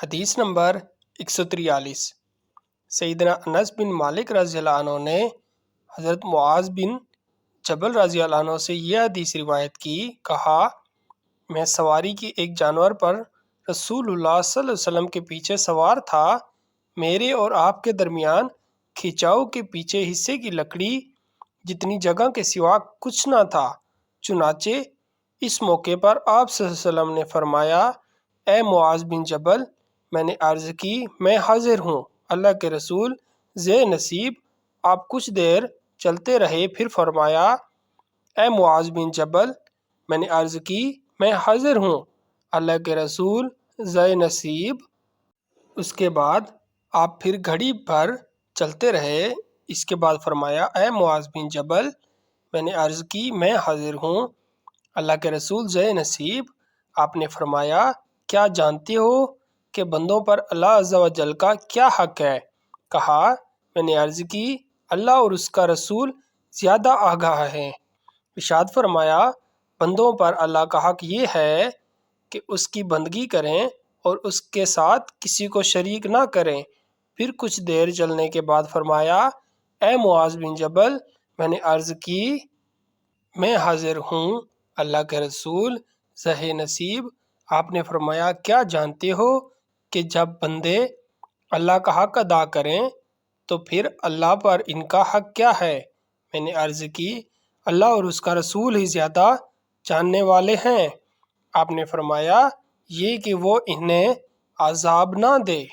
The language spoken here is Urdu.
حدیث نمبر 143۔ سیدنا انس بن مالک رضی اللہ عنہ نے حضرت معاذ بن جبل رضی اللہ عنہ سے یہ حدیث روایت کی، کہا میں سواری کی ایک جانور پر رسول اللہ صلی اللہ علیہ وسلم کے پیچھے سوار تھا۔ میرے اور آپ کے درمیان کھچاؤ کے پیچھے حصے کی لکڑی جتنی جگہ کے سوا کچھ نہ تھا۔ چنانچہ اس موقع پر آپ صلی اللہ علیہ وسلم نے فرمایا، اے معاذ بن جبل، میں نے عرض کی میں حاضر ہوں اللہ کے رسول ذے نصیب۔ آپ کچھ دیر چلتے رہے، پھر فرمایا، اے معاذ بن جبل، میں نے عرض کی میں حاضر ہوں اللہ کے رسول ذے نصیب۔ اس کے بعد آپ پھر گھڑی بھر چلتے رہے، اس کے بعد فرمایا، اے معاذ بن جبل، میں نے عرض کی میں حاضر ہوں اللہ کے رسول ذے نصیب۔ آپ نے فرمایا، کیا جانتے ہو کہ بندوں پر اللہ عز و جل کا کیا حق ہے؟ کہا، میں نے عرض کی اللہ اور اس کا رسول زیادہ آگاہ ہیں۔ ارشاد فرمایا، بندوں پر اللہ کا حق یہ ہے کہ اس کی بندگی کریں اور اس کے ساتھ کسی کو شریک نہ کریں۔ پھر کچھ دیر چلنے کے بعد فرمایا، اے معاذ بن جبل، میں نے عرض کی میں حاضر ہوں اللہ کے رسول ذے نصیب۔ آپ نے فرمایا، کیا جانتے ہو کہ جب بندے اللہ کا حق ادا کریں تو پھر اللہ پر ان کا حق کیا ہے؟ میں نے عرض کی اللہ اور اس کا رسول ہی زیادہ جاننے والے ہیں۔ آپ نے فرمایا، یہ کہ وہ انہیں عذاب نہ دے۔